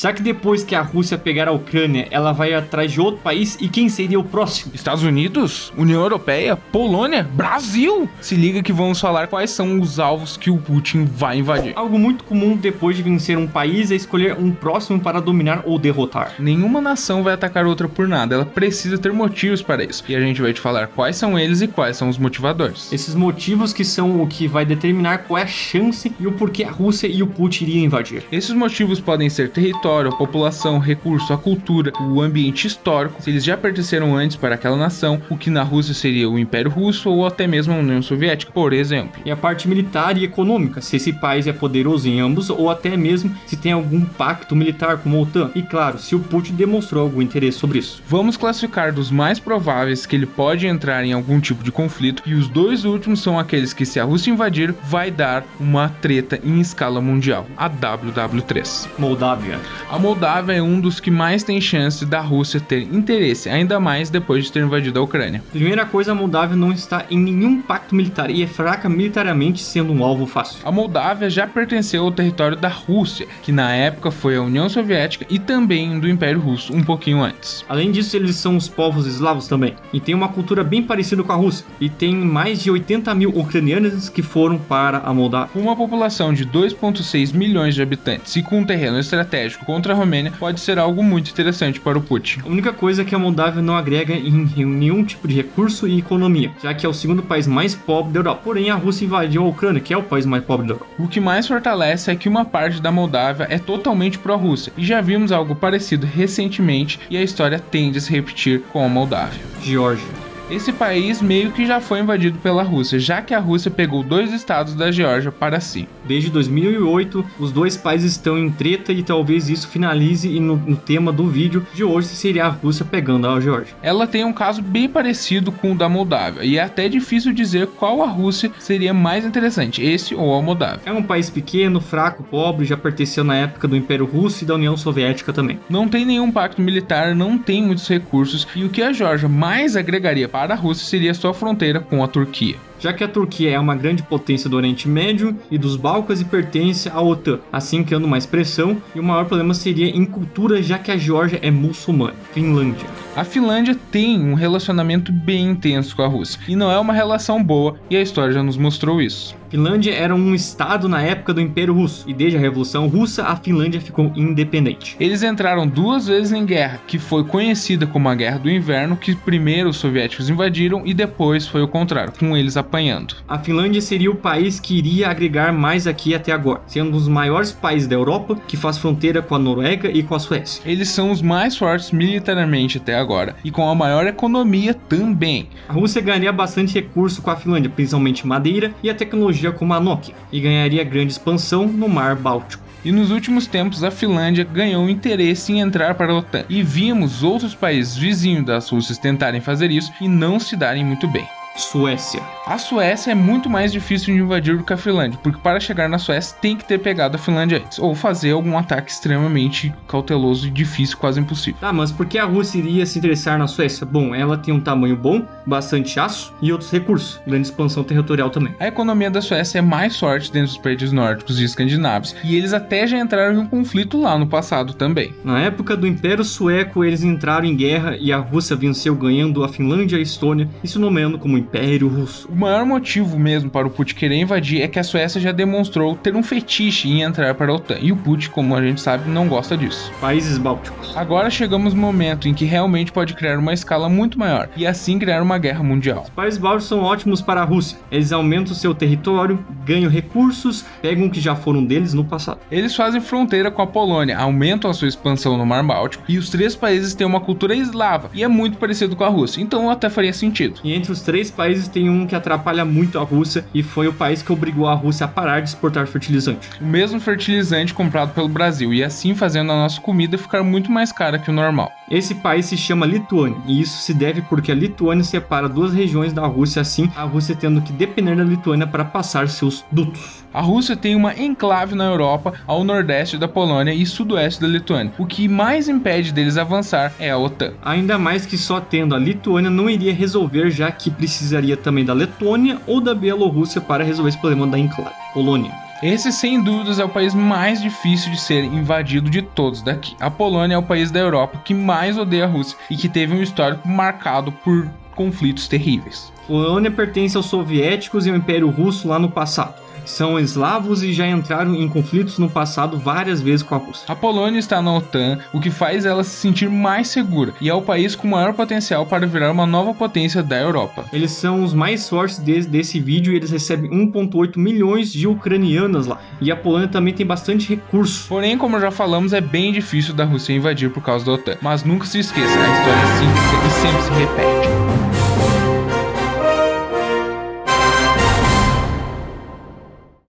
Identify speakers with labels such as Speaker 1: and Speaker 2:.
Speaker 1: Será que depois que a Rússia pegar a Ucrânia, ela vai atrás de outro país? E quem seria o próximo?
Speaker 2: Estados Unidos, União Europeia, Polônia, Brasil? Se liga que vamos falar quais são os alvos que o Putin vai invadir.
Speaker 1: Algo muito comum depois de vencer um país é escolher um próximo para dominar ou derrotar.
Speaker 2: Nenhuma nação vai atacar outra por nada, ela precisa ter motivos para isso. E a gente vai te falar quais são eles e quais são os motivadores.
Speaker 1: Esses motivos que são o que vai determinar qual é a chance e o porquê a Rússia e o Putin iriam invadir.
Speaker 2: Esses motivos podem ser território, a população, recurso, a cultura, o ambiente histórico, se eles já pertenceram antes para aquela nação, o que na Rússia seria o Império Russo ou até mesmo a União Soviética, por exemplo.
Speaker 1: E a parte militar e econômica, se esse país é poderoso em ambos ou até mesmo se tem algum pacto militar como a OTAN. E claro, se o Putin demonstrou algum interesse sobre isso.
Speaker 2: Vamos classificar dos mais prováveis que ele pode entrar em algum tipo de conflito e os dois últimos são aqueles que se a Rússia invadir, vai dar uma treta em escala mundial, a WW3.
Speaker 1: Moldávia.
Speaker 2: A Moldávia é um dos que mais tem chance da Rússia ter interesse, ainda mais depois de ter invadido a Ucrânia.
Speaker 1: Primeira coisa, a Moldávia não está em nenhum pacto militar e é fraca militarmente, sendo um alvo fácil.
Speaker 2: A Moldávia já pertenceu ao território da Rússia, que na época foi a União Soviética e também do Império Russo, um pouquinho antes.
Speaker 1: Além disso, eles são os povos eslavos também, e tem uma cultura bem parecida com a Rússia, e tem mais de 80 mil ucranianos que foram para a Moldávia.
Speaker 2: Com uma população de 2,6 milhões de habitantes e com um terreno estratégico contra a Romênia, pode ser algo muito interessante para o Putin.
Speaker 1: A única coisa é que a Moldávia não agrega em nenhum tipo de recurso e economia, já que é o segundo país mais pobre da Europa. Porém, a Rússia invadiu a Ucrânia, que é o país mais pobre da Europa.
Speaker 2: O que mais fortalece é que uma parte da Moldávia é totalmente pró-Rússia, e já vimos algo parecido recentemente, e a história tende a se repetir com a Moldávia.
Speaker 1: Geórgia.
Speaker 2: Esse país meio que já foi invadido pela Rússia, já que a Rússia pegou 2 estados da Geórgia para si.
Speaker 1: Desde 2008, os dois países estão em treta e talvez isso finalize e no tema do vídeo de hoje seria a Rússia pegando a Geórgia.
Speaker 2: Ela tem um caso bem parecido com o da Moldávia, e é até difícil dizer qual a Rússia seria mais interessante, esse ou a Moldávia.
Speaker 1: É um país pequeno, fraco, pobre, já pertenceu na época do Império Russo e da União Soviética também.
Speaker 2: Não tem nenhum pacto militar, não tem muitos recursos, e o que a Geórgia mais agregaria para a Rússia seria sua fronteira com a Turquia.
Speaker 1: Já que a Turquia é uma grande potência do Oriente Médio e dos Balcãs e pertence à OTAN, assim criando mais pressão, e o maior problema seria em cultura, já que a Geórgia é muçulmana. Finlândia.
Speaker 2: A Finlândia tem um relacionamento bem intenso com a Rússia, e não é uma relação boa, e a história já nos mostrou isso.
Speaker 1: Finlândia era um estado na época do Império Russo, e desde a Revolução Russa, a Finlândia ficou independente.
Speaker 2: Eles entraram 2 vezes em guerra, que foi conhecida como a Guerra do Inverno, que primeiro os soviéticos invadiram e depois foi o contrário, com eles apanhando.
Speaker 1: A Finlândia seria o país que iria agregar mais aqui até agora, sendo um dos maiores países da Europa, que faz fronteira com a Noruega e com a Suécia.
Speaker 2: Eles são os mais fortes militarmente até agora, e com a maior economia também.
Speaker 1: A Rússia ganharia bastante recurso com a Finlândia, principalmente madeira e a tecnologia como a Nokia, e ganharia grande expansão no Mar Báltico.
Speaker 2: E nos últimos tempos a Finlândia ganhou interesse em entrar para a OTAN, e vimos outros países vizinhos das Rússias tentarem fazer isso e não se darem muito bem.
Speaker 1: Suécia.
Speaker 2: A Suécia é muito mais difícil de invadir do que a Finlândia, porque para chegar na Suécia tem que ter pegado a Finlândia antes, ou fazer algum ataque extremamente cauteloso e difícil, quase impossível.
Speaker 1: Tá, mas por que a Rússia iria se interessar na Suécia? Bom, ela tem um tamanho bom, bastante aço e outros recursos, grande expansão territorial também.
Speaker 2: A economia da Suécia é mais forte dentro dos países nórdicos e escandinavos, e eles até já entraram em um conflito lá no passado também.
Speaker 1: Na época do Império Sueco, eles entraram em guerra e a Rússia venceu ganhando a Finlândia e a Estônia e se nomeando como Império Russo.
Speaker 2: O maior motivo mesmo para o Putin querer invadir é que a Suécia já demonstrou ter um fetiche em entrar para a OTAN, e o Putin, como a gente sabe, não gosta disso.
Speaker 1: Países Bálticos.
Speaker 2: Agora chegamos no momento em que realmente pode criar uma escala muito maior, e assim criar uma guerra mundial.
Speaker 1: Os países bálticos são ótimos para a Rússia. Eles aumentam seu território, ganham recursos, pegam o que já foram deles no passado.
Speaker 2: Eles fazem fronteira com a Polônia, aumentam a sua expansão no Mar Báltico, e os 3 países têm uma cultura eslava, e é muito parecido com a Rússia, então até faria sentido.
Speaker 1: E entre os 3 países tem um que atrapalha muito a Rússia, e foi o país que obrigou a Rússia a parar de exportar fertilizante.
Speaker 2: O mesmo fertilizante comprado pelo Brasil, e assim fazendo a nossa comida ficar muito mais cara que o normal.
Speaker 1: Esse país se chama Lituânia, e isso se deve porque a Lituânia separa 2 regiões da Rússia, assim a Rússia tendo que depender da Lituânia para passar seus dutos.
Speaker 2: A Rússia tem uma enclave na Europa, ao nordeste da Polônia e sudoeste da Lituânia. O que mais impede deles avançar é a OTAN.
Speaker 1: Ainda mais que só tendo a Lituânia não iria resolver, já que precisaria também da Letônia ou da Bielorrússia para resolver esse problema da enclave. Polônia.
Speaker 2: Esse, sem dúvidas, é o país mais difícil de ser invadido de todos daqui. A Polônia é o país da Europa que mais odeia a Rússia e que teve um histórico marcado por conflitos terríveis.
Speaker 1: Polônia pertence aos soviéticos e ao Império Russo lá no passado. São eslavos e já entraram em conflitos no passado várias vezes com a Rússia.
Speaker 2: A Polônia está na OTAN, o que faz ela se sentir mais segura, e é o país com maior potencial para virar uma nova potência da Europa.
Speaker 1: Eles são os mais fortes desse vídeo e eles recebem 1,8 milhões de ucranianas lá. E a Polônia também tem bastante recurso.
Speaker 2: Porém, como já falamos, é bem difícil da Rússia invadir por causa da OTAN. Mas nunca se esqueça, a história é cíclica e sempre se repete.